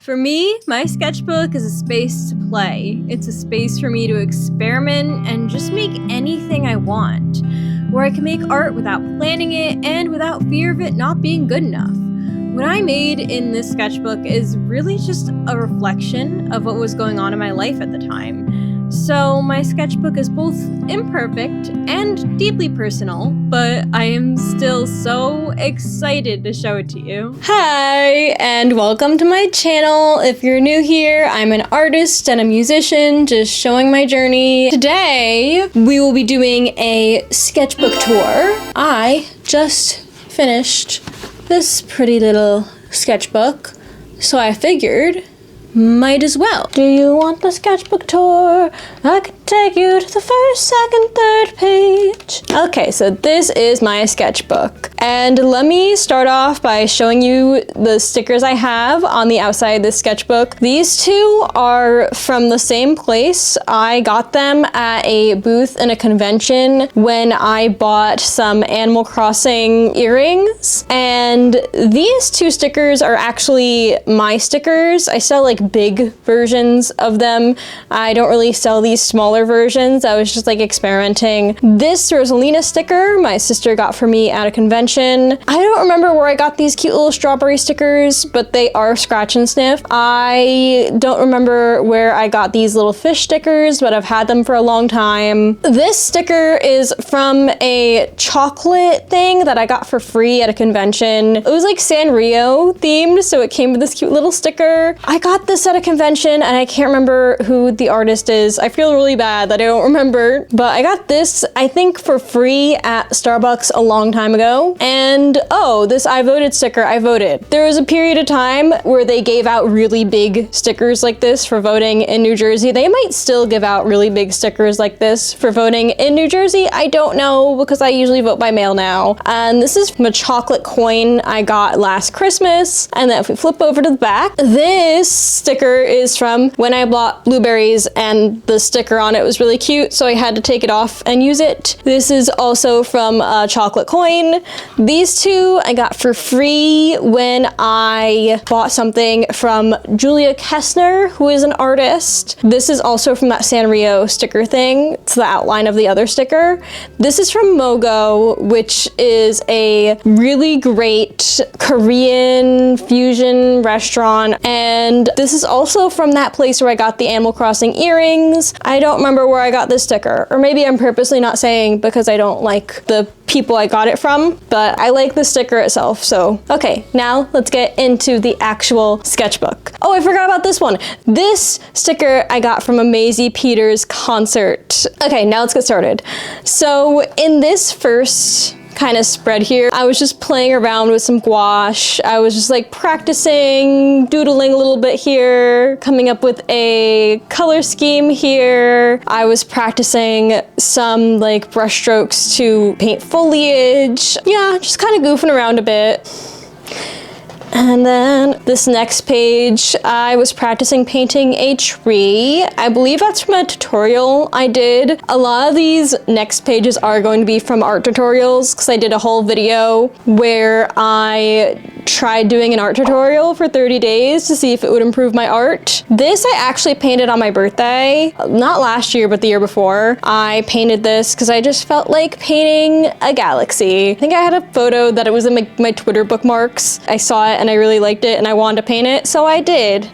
For me, my sketchbook is a space to play. It's a space for me to experiment and just make anything I want, where I can make art without planning it and without fear of it not being good enough. What I made in this sketchbook is really just a reflection of what was going on in my life at the time. So my sketchbook is both imperfect and deeply personal, but I am still so excited to show it to you. Hi, and welcome to my channel. If you're new here, I'm an artist and a musician, just showing my journey. Today, we will be doing a sketchbook tour. I just finished this pretty little sketchbook, so I figured might as well. Do you want the sketchbook tour? I can take you to the first, second, third page. Okay, so this is my sketchbook. And let me start off by showing you the stickers I have on the outside of this sketchbook. These two are from the same place. I got them at a booth in a convention when I bought some Animal Crossing earrings. And these two stickers are actually my stickers. I sell like big versions of them. I don't really sell these smaller versions. I was just like experimenting. This Rosalina sticker my sister got for me at a convention. I don't remember where I got these cute little strawberry stickers, but they are scratch and sniff. I don't remember where I got these little fish stickers, but I've had them for a long time. This sticker is from a chocolate thing that I got for free at a convention. It was like Sanrio themed, so it came with this cute little sticker. I got this at a convention and I can't remember who the artist is. I feel really bad that I don't remember, but I got this, I think, for free at Starbucks a long time ago. And oh, this I voted sticker, I voted. There was a period of time where they gave out really big stickers like this for voting in New Jersey. They might still give out really big stickers like this for voting in New Jersey. I don't know, because I usually vote by mail now. And this is from a chocolate coin I got last Christmas. And then if we flip over to the back, this sticker is from when I bought blueberries and the sticker on it was really cute, so I had to take it off and use it. This is also from a chocolate coin. These two I got for free when I bought something from Julia Kessner, who is an artist. This is also from that Sanrio sticker thing. It's the outline of the other sticker. This is from Mogo, which is a really great Korean fusion restaurant, and this is also from that place where I got the Animal Crossing earrings. I don't remember where I got this sticker, or maybe I'm purposely not saying because I don't like the people I got it from, but I like the sticker itself, so. Okay, now let's get into the actual sketchbook. Oh, I forgot about this one. This sticker I got from a Maisie Peters concert. Okay, now let's get started. So in this first kind of spread here, I was just playing around with some gouache. I was just like practicing, doodling a little bit here, coming up with a color scheme here. I was practicing some like brush strokes to paint foliage. Yeah, just kind of goofing around a bit. And then this next page, I was practicing painting a tree. I believe that's from a tutorial I did. A lot of these next pages are going to be from art tutorials because I did a whole video where I tried doing an art tutorial for 30 days to see if it would improve my art. This I actually painted on my birthday. Not last year, but the year before. I painted this because I just felt like painting a galaxy. I think I had a photo that it was in my Twitter bookmarks. I saw it and I really liked it and I wanted to paint it, so I did.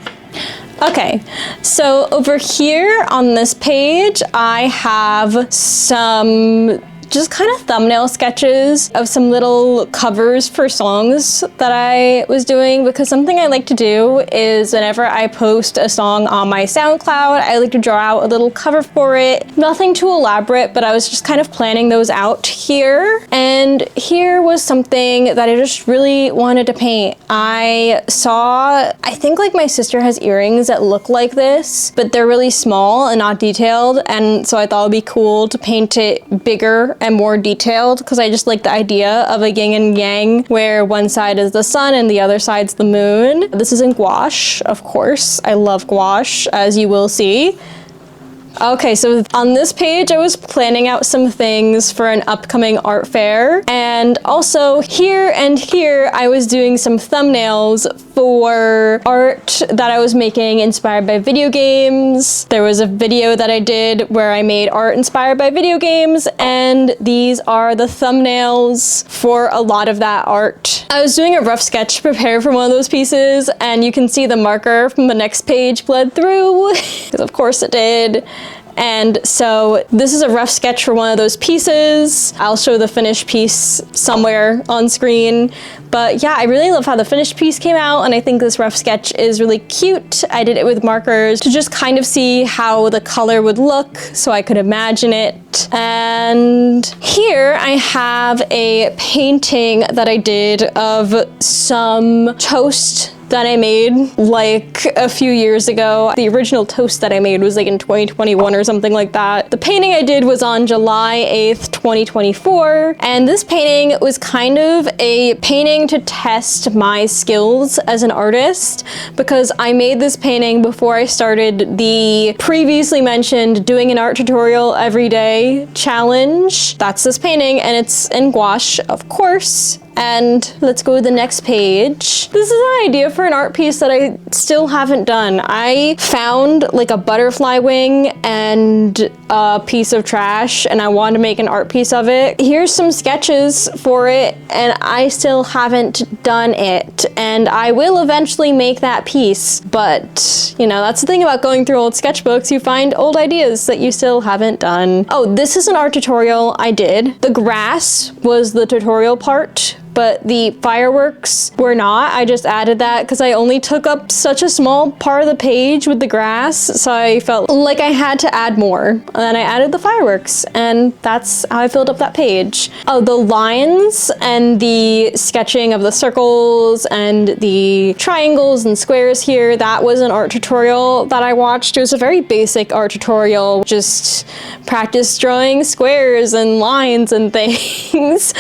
Okay, so over here on this page, I have some just kind of thumbnail sketches of some little covers for songs that I was doing, because something I like to do is whenever I post a song on my SoundCloud, I like to draw out a little cover for it. Nothing too elaborate, but I was just kind of planning those out here. And here was something that I just really wanted to paint. I saw, I think like my sister has earrings that look like this, but they're really small and not detailed. And so I thought it'd be cool to paint it bigger and more detailed, because I just like the idea of a yin and yang where one side is the sun and the other side's the moon. This is in gouache, of course. I love gouache, as you will see. Okay, so on this page, I was planning out some things for an upcoming art fair. And also here and here, I was doing some thumbnails for art that I was making inspired by video games. There was a video that I did where I made art inspired by video games, and these are the thumbnails for a lot of that art. I was doing a rough sketch to prepare for one of those pieces, and you can see the marker from the next page bled through, because of course it did. And so this is a rough sketch for one of those pieces. I'll show the finished piece somewhere on screen. But yeah, I really love how the finished piece came out, and I think this rough sketch is really cute. I did it with markers to just kind of see how the color would look so I could imagine it. And here I have a painting that I did of some toast that I made like a few years ago. The original toast that I made was like in 2021 or something like that. The painting I did was on July 8th, 2024. And this painting was kind of a painting to test my skills as an artist, because I made this painting before I started the previously mentioned doing an art tutorial every day challenge. That's this painting, and it's in gouache, of course. And let's go to the next page. This is an idea for an art piece that I still haven't done. I found like a butterfly wing and a piece of trash, and I wanted to make an art piece of it. Here's some sketches for it, and I still haven't done it. And I will eventually make that piece, but you know, that's the thing about going through old sketchbooks. You find old ideas that you still haven't done. Oh, this is an art tutorial I did. The grass was the tutorial part, but the fireworks were not. I just added that because I only took up such a small part of the page with the grass, so I felt like I had to add more. And then I added the fireworks, and that's how I filled up that page. Oh, the lines and the sketching of the circles and the triangles and squares here, that was an art tutorial that I watched. It was a very basic art tutorial, just practice drawing squares and lines and things.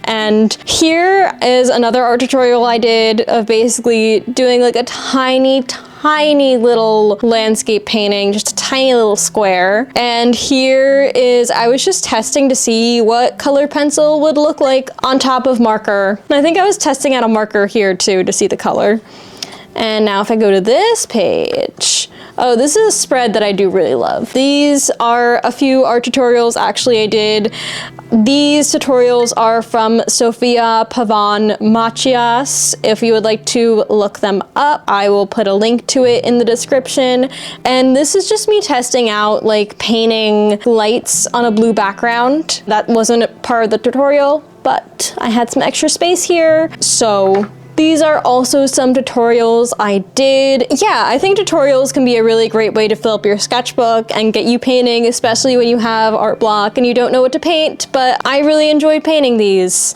And here is another art tutorial I did of basically doing like a tiny little landscape painting, just a tiny little square. And here is, I was just testing to see what color pencil would look like on top of marker. And I think I was testing out a marker here too to see the color. And now if I go to this page, oh, this is a spread that I do really love. These are a few art tutorials actually I did. These tutorials are from Sofia Pavan Machias. If you would like to look them up, I will put a link to it in the description. And this is just me testing out like painting lights on a blue background. That wasn't part of the tutorial, but I had some extra space here, so these are also some tutorials I did. Yeah, I think tutorials can be a really great way to fill up your sketchbook and get you painting, especially when you have art block and you don't know what to paint, but I really enjoyed painting these.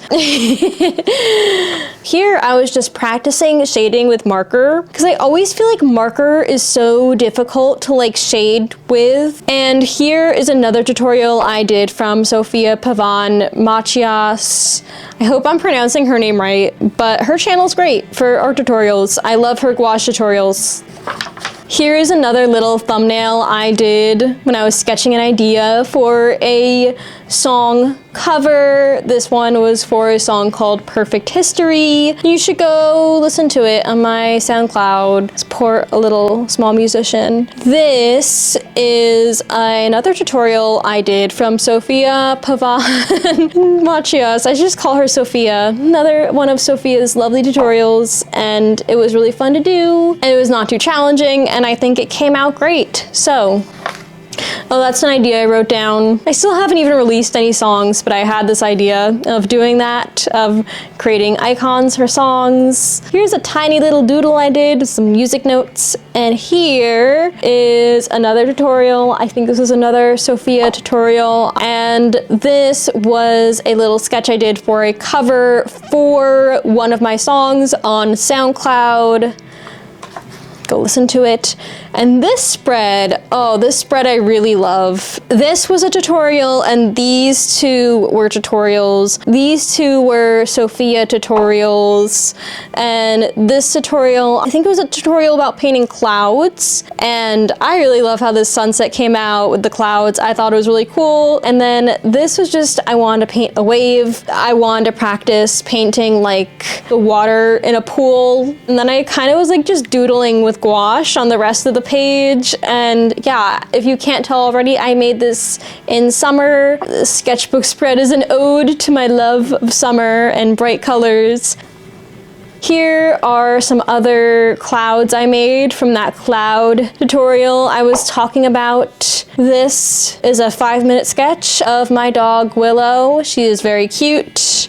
Here, I was just practicing shading with marker, because I always feel like marker is so difficult to like shade with. And here is another tutorial I did from Sofia Pavan Machias. I hope I'm pronouncing her name right, but her channel's great for art tutorials. I love her gouache tutorials. Here is another little thumbnail I did when I was sketching an idea for a song cover. This one was for a song called Perfect History. You should go listen to it on my SoundCloud. Support a little small musician. This is another tutorial I did from Sofia Pavan Machias. I should just call her Sophia. Another one of Sophia's lovely tutorials, and it was really fun to do, and it was not too challenging, and I think it came out great. So, oh, that's an idea I wrote down. I still haven't even released any songs, but I had this idea of doing that, of creating icons for songs. Here's a tiny little doodle I did, some music notes. And here is another tutorial. I think this is another Sophia tutorial. And this was a little sketch I did for a cover for one of my songs on SoundCloud. go listen to it. And this spread, oh, this spread I really love. This was a tutorial and these two were tutorials. These two were Sophia tutorials. And this tutorial, I think it was a tutorial about painting clouds. And I really love how this sunset came out with the clouds. I thought it was really cool. And then this was just, I wanted to paint a wave. I wanted to practice painting like the water in a pool. And then I kind of was like just doodling with gouache on the rest of the page. And yeah, if you can't tell already, I made this in summer. The sketchbook spread is an ode to my love of summer and bright colors. Here are some other clouds I made from that cloud tutorial I was talking about. This is a 5-minute sketch of my dog Willow. She is very cute.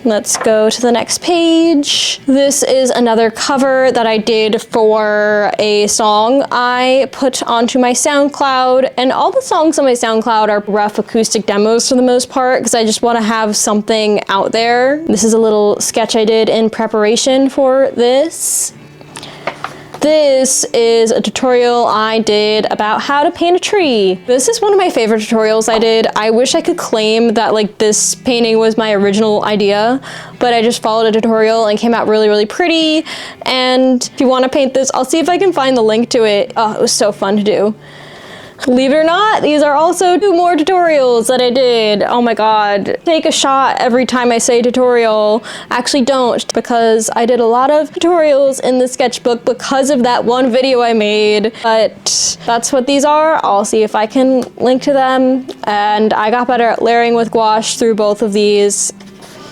Let's go to the next page. This is another cover that I did for a song I put onto my SoundCloud, and all the songs on my SoundCloud are rough acoustic demos for the most part because I just want to have something out there. This is a little sketch I did in preparation for this. This is a tutorial I did about how to paint a tree. This is one of my favorite tutorials I did. I wish I could claim that like this painting was my original idea, but I just followed a tutorial and it came out really, really pretty. And if you want to paint this, I'll see if I can find the link to it. Oh, it was so fun to do. Believe it or not, these are also 2 more tutorials that I did. Oh my god. Take a shot every time I say tutorial. Actually don't, because I did a lot of tutorials in the sketchbook because of that one video I made. But that's what these are. I'll see if I can link to them. And I got better at layering with gouache through both of these.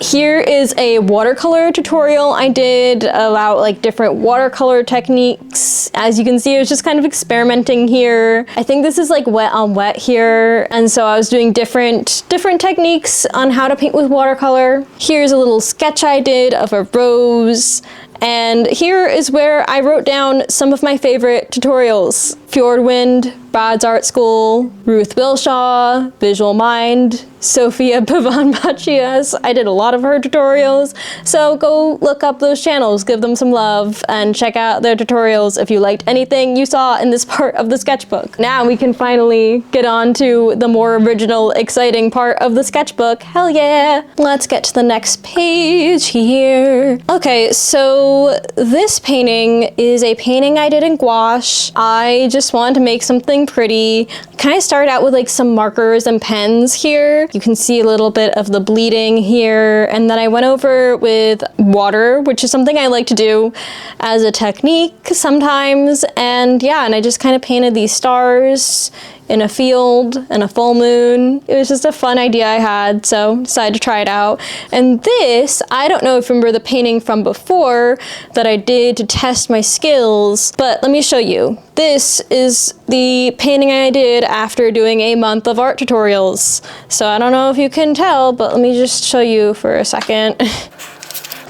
Here is a watercolor tutorial I did about like different watercolor techniques. As you can see, I was just kind of experimenting here. I think this is like wet on wet here. And so I was doing different techniques on how to paint with watercolor. Here's a little sketch I did of a rose. And here is where I wrote down some of my favorite tutorials. Fjordwind, Brad's Art School, Ruth Wilshaw, Visual Mind, Sophia Pavan-Machias. I did a lot of her tutorials, so go look up those channels, give them some love, and check out their tutorials if you liked anything you saw in this part of the sketchbook. Now we can finally get on to the more original, exciting part of the sketchbook. Hell yeah! Let's get to the next page here. Okay, so this painting is a painting I did in gouache. I just wanted to make something pretty. Kind of started out with like some markers and pens here. You can see a little bit of the bleeding here. And then I went over with water, which is something I like to do as a technique sometimes. And yeah, and I just kind of painted these stars in a field and a full moon. It was just a fun idea I had, so decided to try it out. And this, I don't know if you remember the painting from before that I did to test my skills, but let me show you. This is the painting I did after doing a month of art tutorials. So I don't know if you can tell, but let me just show you for a second.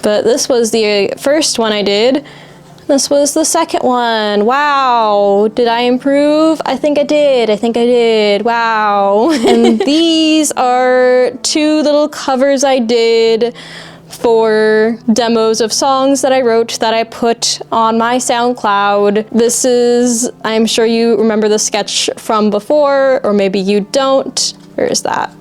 But this was the first one I did. This was the second one. Wow. Did I improve? I think I did. Wow. And these are 2 little covers I did for demos of songs that I wrote that I put on my SoundCloud. This is, I'm sure you remember the sketch from before, or maybe you don't. Where is that?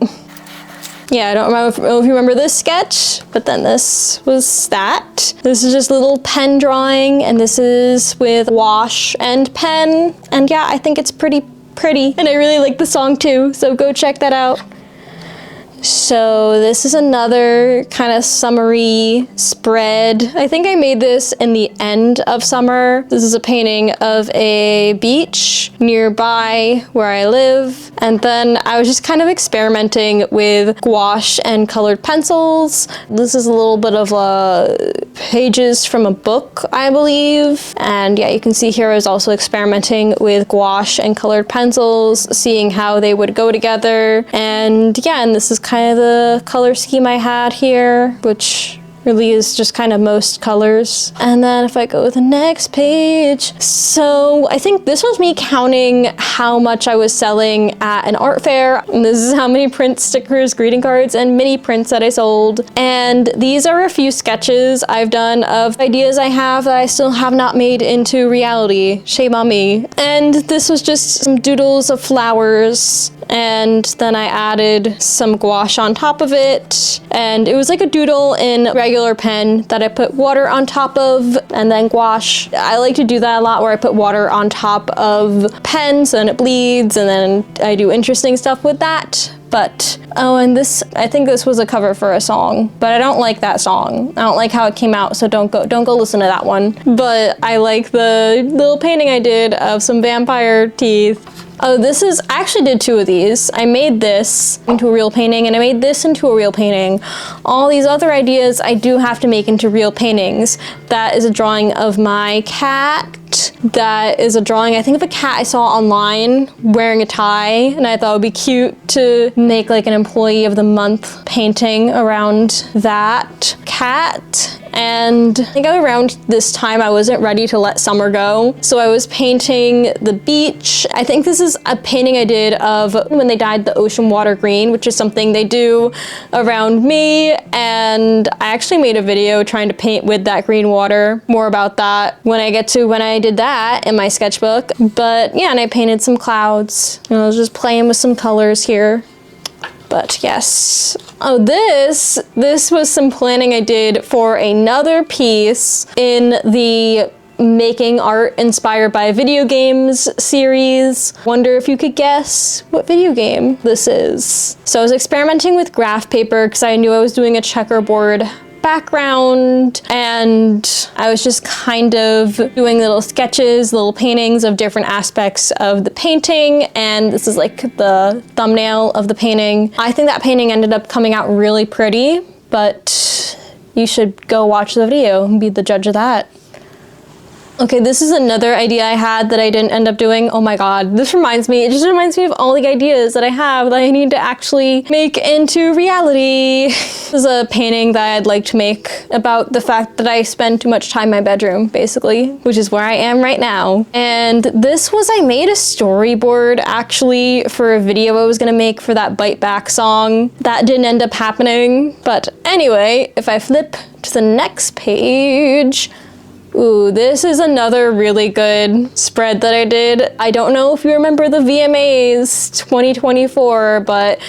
Yeah, I don't know if you remember this sketch, but then this was that. This is just a little pen drawing, and this is with wash and pen. And yeah, I think it's pretty. And I really like the song too, so go check that out. So this is another kind of summery spread. I think I made this in the end of summer. This is a painting of a beach nearby where I live. And then I was just kind of experimenting with gouache and colored pencils. This is a little bit of pages from a book, I believe. And yeah, you can see here I was also experimenting with gouache and colored pencils, seeing how they would go together. And yeah, and this is kind of the color scheme I had here, which really is just kind of most colors. And then if I go to the next page, so I think this was me counting how much I was selling at an art fair. And this is how many print stickers, greeting cards, and mini prints that I sold. And these are a few sketches I've done of ideas I have that I still have not made into reality. Shame on me. And this was just some doodles of flowers. And then I added some gouache on top of it. And it was like a doodle in regular pen that I put water on top of, and then gouache. I like to do that a lot where I put water on top of pens and it bleeds, and then I do interesting stuff with that. But, oh, and this, I think this was a cover for a song, but I don't like that song. I don't like how it came out, so don't go listen to that one. But I like the little painting I did of some vampire teeth. Oh, I actually did two of these. I made this into a real painting, and I made this into a real painting. All these other ideas I do have to make into real paintings. That is a drawing of my cat. That is a drawing, I think, of a cat I saw online wearing a tie, and I thought it would be cute to make like an employee of the month painting around that cat. And I think around this time I wasn't ready to let summer go, so I was painting the beach. I think this is a painting I did of when they dyed the ocean water green, which is something they do around me, and I actually made a video trying to paint with that green water. More about that when I did that in my sketchbook. But yeah, and I painted some clouds, and I was just playing with some colors here. But yes. Oh, this was some planning I did for another piece in the Making Art Inspired by Video Games series. Wonder if you could guess what video game this is. So I was experimenting with graph paper because I knew I was doing a checkerboard background, and I was just kind of doing little sketches, little paintings of different aspects of the painting, and this is like the thumbnail of the painting. I think that painting ended up coming out really pretty, but you should go watch the video and be the judge of that. Okay, this is another idea I had that I didn't end up doing. Oh my god, it just reminds me of all the ideas that I have that I need to actually make into reality. This is a painting that I'd like to make about the fact that I spend too much time in my bedroom, basically, which is where I am right now. And I made a storyboard actually for a video I was gonna make for that Bite Back song. That didn't end up happening, but anyway, if I flip to the next page, ooh, this is another really good spread that I did. I don't know if you remember the VMAs 2024, but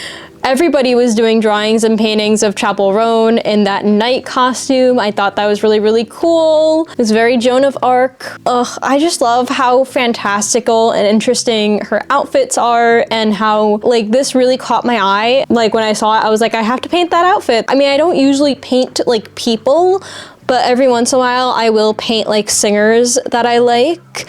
everybody was doing drawings and paintings of Chapel Roan in that night costume. I thought that was really, really cool. It was very Joan of Arc. Ugh, I just love how fantastical and interesting her outfits are, and how like this really caught my eye. Like when I saw it, I was like, I have to paint that outfit. I mean, I don't usually paint like people, but every once in a while I will paint like singers that I like.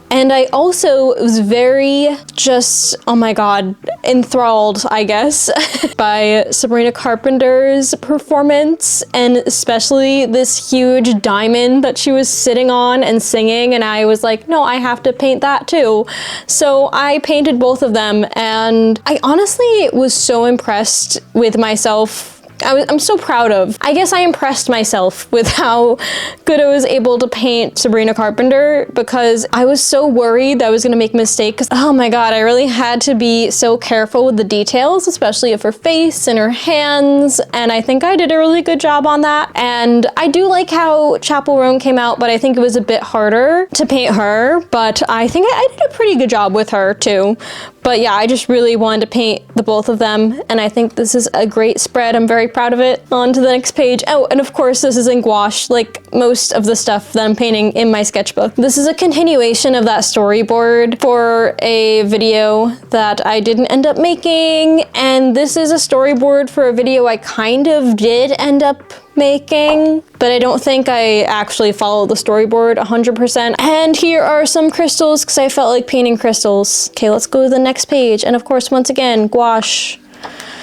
And I also was very just, oh my god, enthralled, I guess, by Sabrina Carpenter's performance, and especially this huge diamond that she was sitting on and singing, and I was like, no, I have to paint that too. So I painted both of them, and I honestly was so impressed with myself. I'm so proud of. I guess I impressed myself with how good I was able to paint Sabrina Carpenter, because I was so worried that I was gonna make a mistake, because oh my god, I really had to be so careful with the details, especially of her face and her hands, and I think I did a really good job on that. And I do like how Chapel Roan came out, but I think it was a bit harder to paint her, but I think I did a pretty good job with her too. But yeah, I just really wanted to paint the both of them, and I think this is a great spread. I'm very proud of it. On to the next page. Oh, and of course this is in gouache, like most of the stuff that I'm painting in my sketchbook. This is a continuation of that storyboard for a video that I didn't end up making, and this is a storyboard for a video I kind of did end up making, but I don't think I actually followed the storyboard 100%. And here are some crystals, because I felt like painting crystals. Okay, let's go to the next page. And of course, once again, gouache.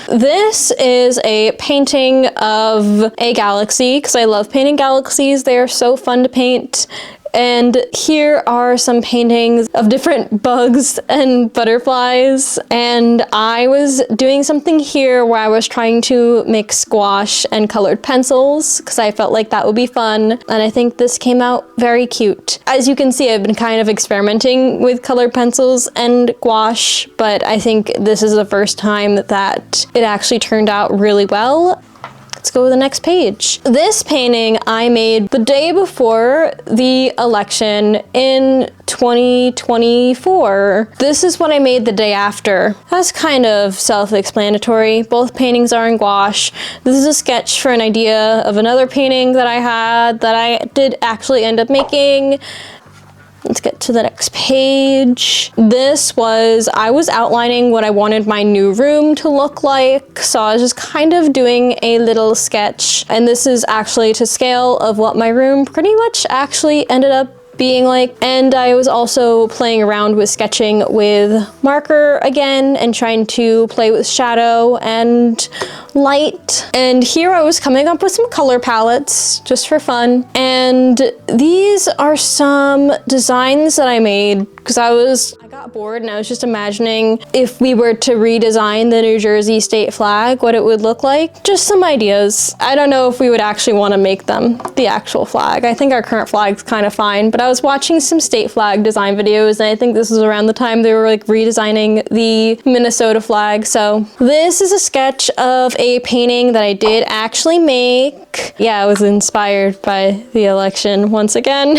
This is a painting of a galaxy, because I love painting galaxies. They are so fun to paint. And here are some paintings of different bugs and butterflies. And I was doing something here where I was trying to mix gouache and colored pencils because I felt like that would be fun. And I think this came out very cute. As you can see, I've been kind of experimenting with colored pencils and gouache, but I think this is the first time that it actually turned out really well. Let's go to the next page. This painting I made the day before the election in 2024. This is what I made the day after. That's kind of self-explanatory. Both paintings are in gouache. This is a sketch for an idea of another painting that I had that I did actually end up making. Let's get to the next page. I was outlining what I wanted my new room to look like. So I was just kind of doing a little sketch. And this is actually to scale of what my room pretty much actually ended up being like. And I was also playing around with sketching with marker again and trying to play with shadow and light. And here I was coming up with some color palettes just for fun. And these are some designs that I made because I got bored and I was just imagining if we were to redesign the New Jersey state flag, what it would look like. Just some ideas. I don't know if we would actually want to make them the actual flag. I think our current flag's kind of fine, but I was watching some state flag design videos and I think this was around the time they were like redesigning the Minnesota flag. So this is a sketch of a painting that I did actually make. Yeah, I was inspired by the election once again.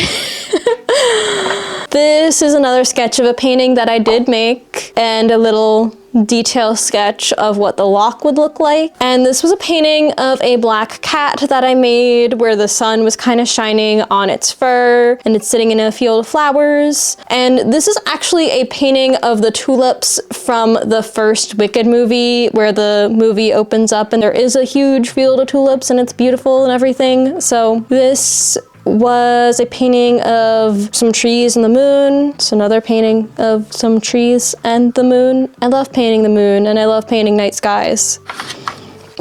This is another sketch of a painting that I did make and a little detail sketch of what the lock would look like. And this was a painting of a black cat that I made where the sun was kind of shining on its fur and it's sitting in a field of flowers. And this is actually a painting of the tulips from the first Wicked movie where the movie opens up and there is a huge field of tulips and it's beautiful and everything. So this was a painting of some trees and the moon. It's another painting of some trees and the moon. I love painting the moon and I love painting night skies.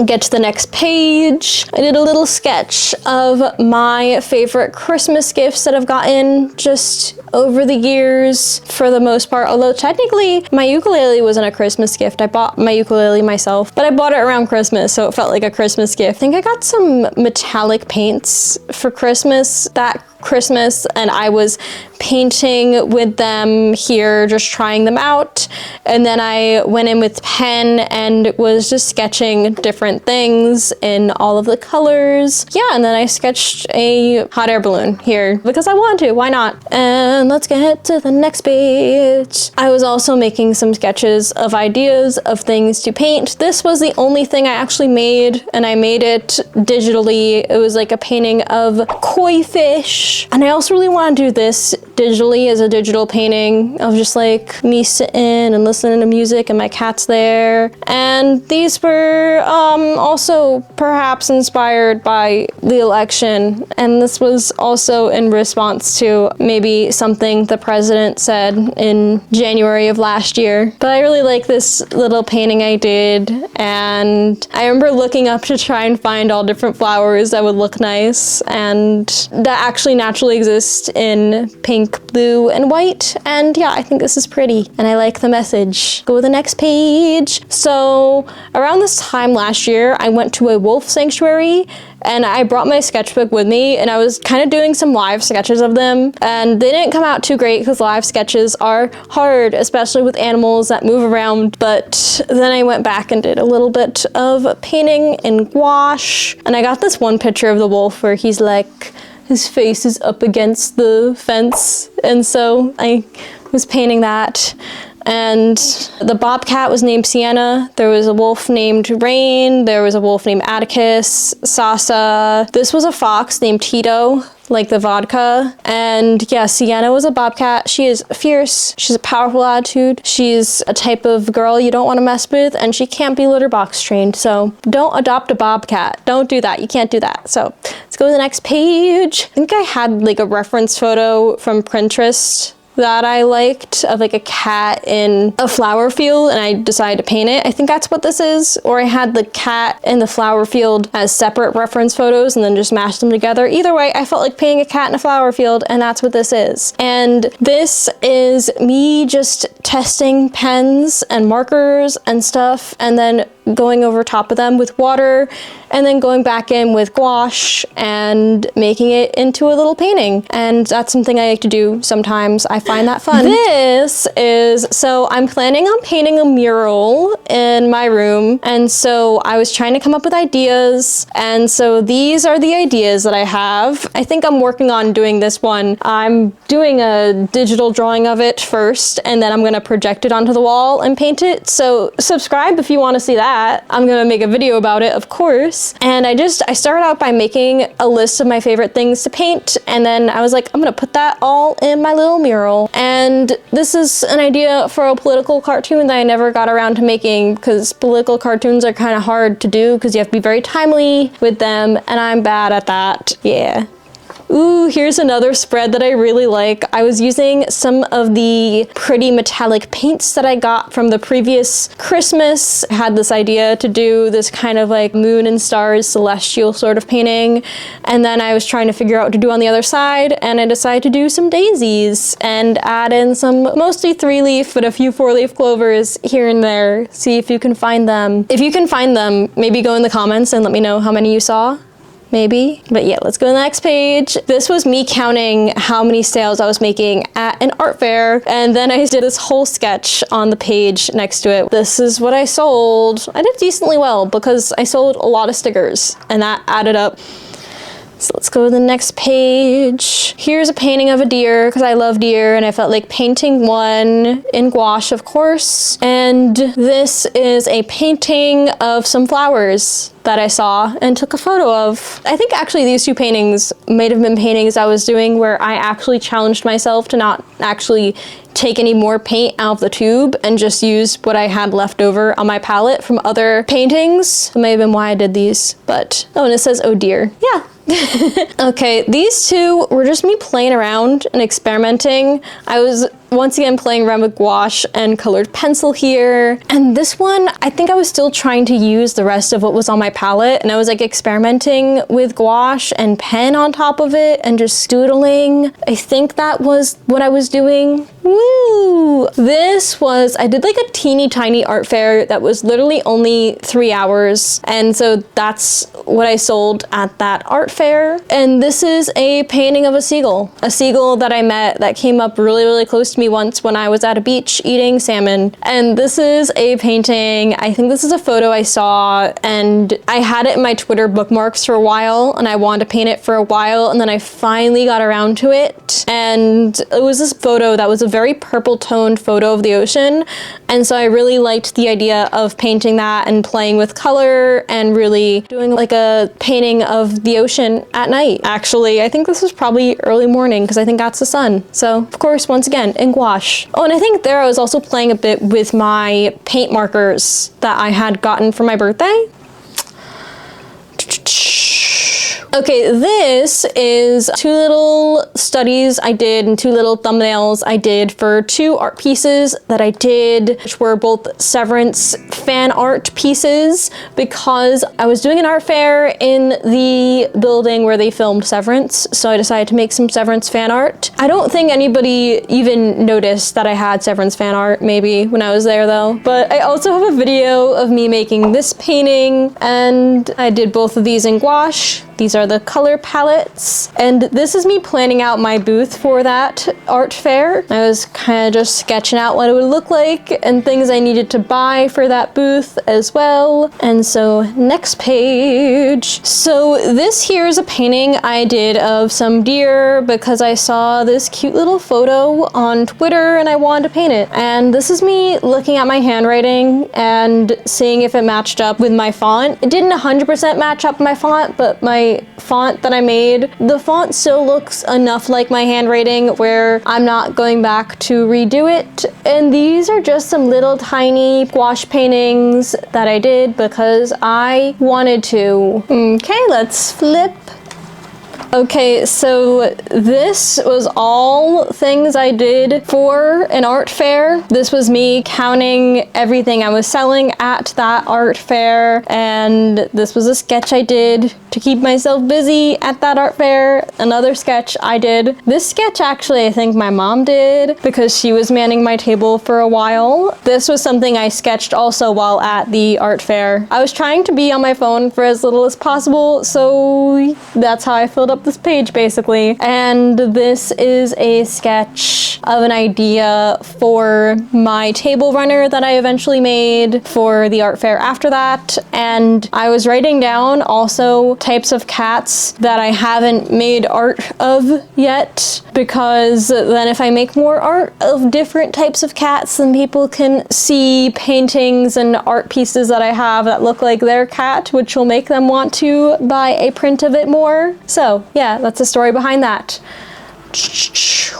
Get to the next page. I did a little sketch of my favorite Christmas gifts that I've gotten just over the years for the most part, although technically my ukulele wasn't a Christmas gift. I bought my ukulele myself, but I bought it around Christmas, so it felt like a Christmas gift. I think I got some metallic paints for Christmas that Christmas, and I was painting with them here, just trying them out. And then I went in with pen and was just sketching different things in all of the colors. Yeah, and then I sketched a hot air balloon here because I wanted to, why not? And let's get to the next page. I was also making some sketches of ideas of things to paint. This was the only thing I actually made, and I made it digitally. It was like a painting of koi fish. And I also really want to do this digitally as a digital painting of just like me sitting and listening to music and my cat's there. And these were also perhaps inspired by the election. And this was also in response to maybe something the president said in January of last year. But I really like this little painting I did. And I remember looking up to try and find all different flowers that would look nice and that actually naturally exist in pink, blue, and white. And yeah, I think this is pretty and I like the message. Go to the next page. So around this time last year, I went to a wolf sanctuary and I brought my sketchbook with me and I was kind of doing some live sketches of them, and they didn't come out too great because live sketches are hard, especially with animals that move around. But then I went back and did a little bit of painting in gouache, and I got this one picture of the wolf where he's like, his face is up against the fence, and so I was painting that. And the bobcat was named Sienna. There was a wolf named Rain. There was a wolf named Atticus, Sasa. This was a fox named Tito, like the vodka. And yeah, Sienna was a bobcat. She is fierce. She's a powerful attitude. She's a type of girl you don't want to mess with, and she can't be litter box trained. So don't adopt a bobcat. Don't do that. You can't do that. So let's go to the next page. I think I had like a reference photo from Pinterest that I liked of like a cat in a flower field, and I decided to paint it. I think that's what this is. Or I had the cat in the flower field as separate reference photos and then just mashed them together. Either way, I felt like painting a cat in a flower field, and that's what this is. And this is me just testing pens and markers and stuff, and then going over top of them with water, and then going back in with gouache and making it into a little painting. And that's something I like to do sometimes. I find that fun. This is, so I'm planning on painting a mural in my room, and so I was trying to come up with ideas, and so these are the ideas that I have. I think I'm working on doing this one. I'm doing a digital drawing of it first, and then I'm gonna project it onto the wall and paint it. So subscribe if you want to see that. I'm gonna make a video about it, of course. And I started out by making a list of my favorite things to paint, and then I was like, I'm gonna put that all in my little mural. And this is an idea for a political cartoon that I never got around to making, because political cartoons are kind of hard to do because you have to be very timely with them, and I'm bad at that. Yeah. Ooh, here's another spread that I really like. I was using some of the pretty metallic paints that I got from the previous Christmas. I had this idea to do this kind of like moon and stars celestial sort of painting, and then I was trying to figure out what to do on the other side, and I decided to do some daisies and add in some mostly 3-leaf but a few 4-leaf clovers here and there. See if you can find them. If you can find them, maybe go in the comments and let me know how many you saw. Maybe. But yeah, let's go to the next page. This was me counting how many sales I was making at an art fair, and then I did this whole sketch on the page next to it. This is what I sold. I did decently well because I sold a lot of stickers, and that added up. So let's go to the next page. Here's a painting of a deer because I love deer, and I felt like painting one in gouache, of course. And this is a painting of some flowers that I saw and took a photo of. I think actually these two paintings might have been paintings I was doing where I actually challenged myself to not actually take any more paint out of the tube and just use what I had left over on my palette from other paintings. That may have been why I did these, but, oh, and it says, oh dear. Yeah. Okay, these two were just me playing around and experimenting. I was once again playing around with gouache and colored pencil here. And this one, I think I was still trying to use the rest of what was on my palette, and I was like experimenting with gouache and pen on top of it and just doodling. I think that was what I was doing. Woo! This was, I did like a teeny tiny art fair that was literally only 3 hours, and so that's what I sold at that art fair. And this is a painting of a seagull that I met that came up really close to me once when I was at a beach eating salmon. And this is a painting, I think this is a photo I saw, and I had it in my Twitter bookmarks for a while, and I wanted to paint it for a while, and then I finally got around to it. And it was this photo that was a very purple toned photo of the ocean, and so I really liked the idea of painting that and playing with color and really doing like a painting of the ocean at night. Actually, I think this was probably early morning because I think that's the sun. So of course, once again, in gouache. Oh, and I think there I was also playing a bit with my paint markers that I had gotten for my birthday. Okay, this is 2 little studies I did and 2 little thumbnails I did for 2 art pieces that I did, which were both Severance fan art pieces, because I was doing an art fair in the building where they filmed Severance, so I decided to make some Severance fan art. I don't think anybody even noticed that I had Severance fan art, maybe, when I was there though. But I also have a video of me making this painting, and I did both of these in gouache. These are the color palettes, and this is me planning out my booth for that art fair. I was kind of just sketching out what it would look like and things I needed to buy for that booth as well. And so next page. So this here is a painting I did of some deer because I saw this cute little photo on Twitter and I wanted to paint it. And this is me looking at my handwriting and seeing if it matched up with my font. It didn't 100% match up with my font, but my font that I made, the font still looks enough like my handwriting where I'm not going back to redo it. And these are just some little tiny gouache paintings that I did because I wanted to. Okay, let's flip. Okay, so this was all things I did for an art fair. This was me counting everything I was selling at that art fair, and this was a sketch I did to keep myself busy at that art fair. Another sketch I did. This sketch actually I think my mom did because she was manning my table for a while. This was something I sketched also while at the art fair. I was trying to be on my phone for as little as possible, so that's how I filled up this page basically. And this is a sketch of an idea for my table runner that I eventually made for the art fair after that. And I was writing down also types of cats that I haven't made art of yet, because then if I make more art of different types of cats, then people can see paintings and art pieces that I have that look like their cat, which will make them want to buy a print of it more. So yeah, that's the story behind that.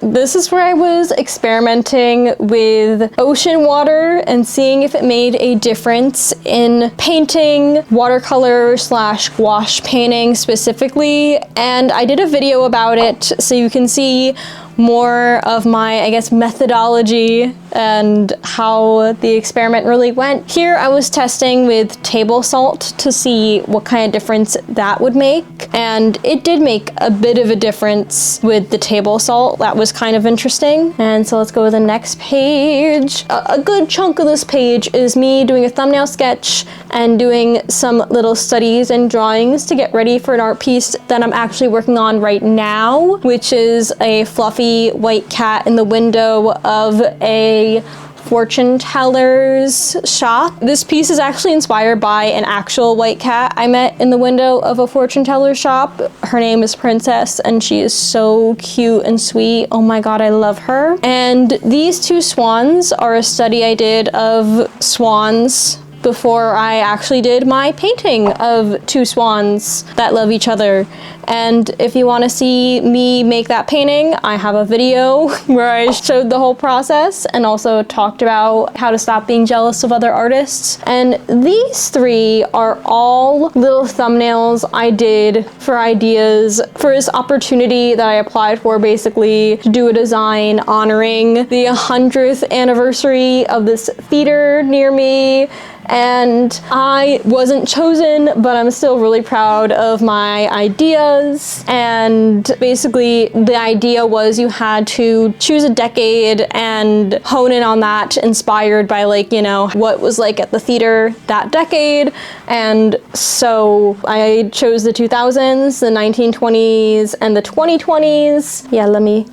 This is where I was experimenting with ocean water and seeing if it made a difference in painting, watercolor / gouache painting specifically. And I did a video about it, so you can see more of my, I guess, methodology and how the experiment really went. Here I was testing with table salt to see what kind of difference that would make, and it did make a bit of a difference with the table salt. That was kind of interesting. And so let's go to the next page. A good chunk of this page is me doing a thumbnail sketch and doing some little studies and drawings to get ready for an art piece that I'm actually working on right now, which is a fluffy white cat in the window of a fortune teller's shop. This piece is actually inspired by an actual white cat I met in the window of a fortune teller's shop. Her name is Princess, and she is so cute and sweet. Oh my god, I love her. And these two swans are a study I did of swans before I actually did my painting of two swans that love each other. And if you want to see me make that painting, I have a video where I showed the whole process and also talked about how to stop being jealous of other artists. And these three are all little thumbnails I did for ideas for this opportunity that I applied for, basically to do a design honoring the 100th anniversary of this theater near me. And I wasn't chosen, but I'm still really proud of my ideas. And basically the idea was you had to choose a decade and hone in on that, inspired by, like, you know, what was like at the theater that decade. And so I chose the 2000s, the 1920s, and the 2020s. Yeah, let me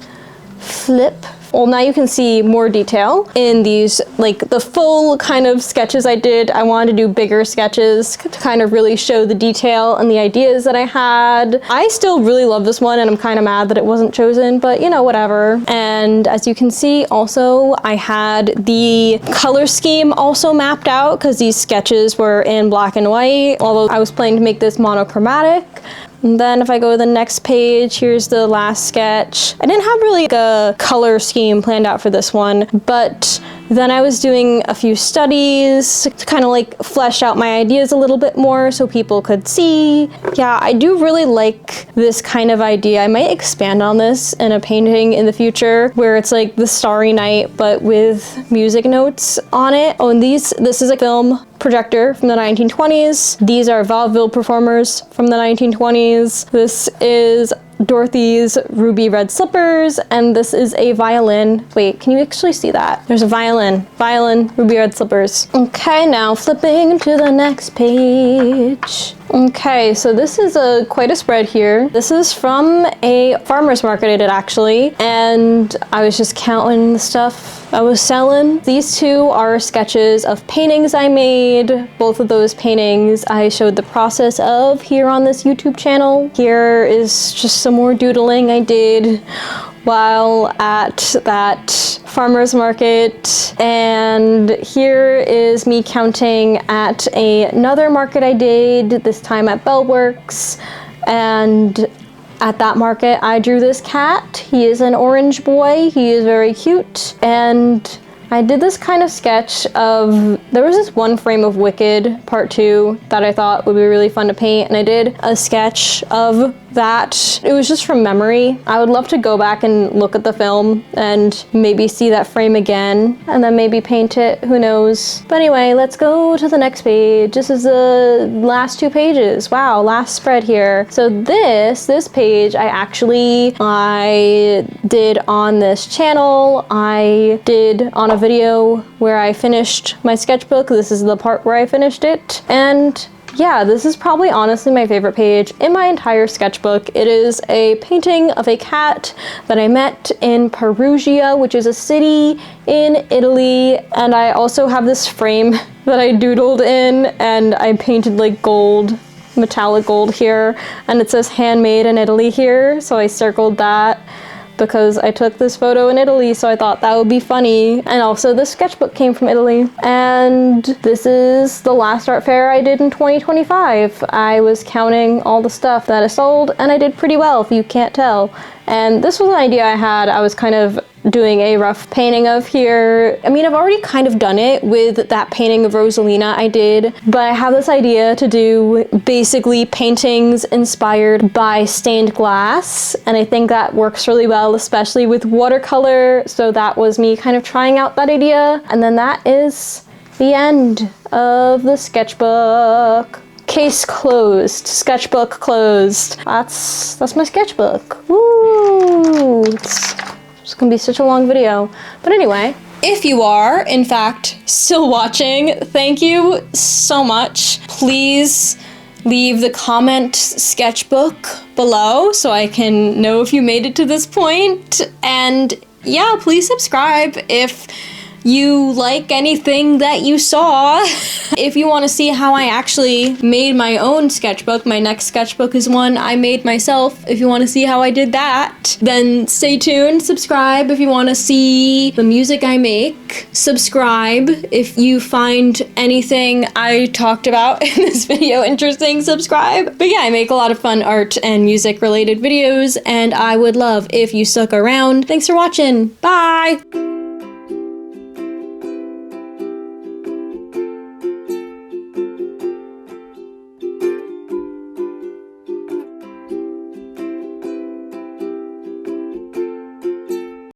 flip. Well, now you can see more detail in these, like the full kind of sketches I did. I wanted to do bigger sketches to kind of really show the detail and the ideas that I had. I still really love this one, and I'm kind of mad that it wasn't chosen, but you know, whatever. And as you can see, also I had the color scheme also mapped out because these sketches were in black and white, although I was planning to make this monochromatic. And then if I go to the next page, here's the last sketch. I didn't have really like a color scheme planned out for this one, but then I was doing a few studies to kind of like flesh out my ideas a little bit more so people could see. Yeah, I do really like this kind of idea. I might expand on this in a painting in the future where it's like the Starry Night but with music notes on it. Oh, and this is a film projector from the 1920s. These are vaudeville performers from the 1920s. This is Dorothy's ruby red slippers, and this is a violin. Wait, can you actually see that? There's a violin, ruby red slippers. Okay, now flipping to the next page. Okay, so this is quite a spread here. This is from a farmer's market I did actually, and I was just counting the stuff I was selling. These two are sketches of paintings I made. Both of those paintings I showed the process of here on this YouTube channel. Here is just some more doodling I did while at that farmer's market. And here is me counting at another market I did, this time at Bellworks. And at that market, I drew this cat. He is an orange boy. He is very cute. And I did this kind of sketch of, there was this one frame of Wicked Part 2 that I thought would be really fun to paint, and I did a sketch of that. It was just from memory. I would love to go back and look at the film and maybe see that frame again and then maybe paint it, who knows. But anyway, let's go to the next page. This is the last 2 pages. Wow, last spread here. So this page I did on this channel. I did on a video where I finished my sketchbook. This is the part where I finished it. And yeah, this is probably honestly my favorite page in my entire sketchbook. It is a painting of a cat that I met in Perugia, which is a city in Italy. And I also have this frame that I doodled in, and I painted like gold, metallic gold here, and it says handmade in Italy here. So I circled that because I took this photo in Italy, so I thought that would be funny. And also the sketchbook came from Italy. And this is the last art fair I did in 2025. I was counting all the stuff that I sold, and I did pretty well, if you can't tell. And this was an idea I had. I was kind of doing a rough painting of here. I mean, I've already kind of done it with that painting of Rosalina I did, but I have this idea to do basically paintings inspired by stained glass, and I think that works really well, especially with watercolor. So that was me kind of trying out that idea. And then that is the end of the sketchbook. Case closed, sketchbook closed. That's my sketchbook. Woo! It's gonna be such a long video. But anyway, if you are, in fact, still watching, thank you so much. Please leave the comment sketchbook below so I can know if you made it to this point. And yeah, please subscribe if you like anything that you saw. If you want to see how I actually made my own sketchbook, my next sketchbook is one I made myself. If you want to see how I did that, then stay tuned. Subscribe if you want to see the music I make. Subscribe if you find anything I talked about in this video interesting. Subscribe. But yeah, I make a lot of fun art and music related videos, and I would love if you stuck around. Thanks for watching. Bye!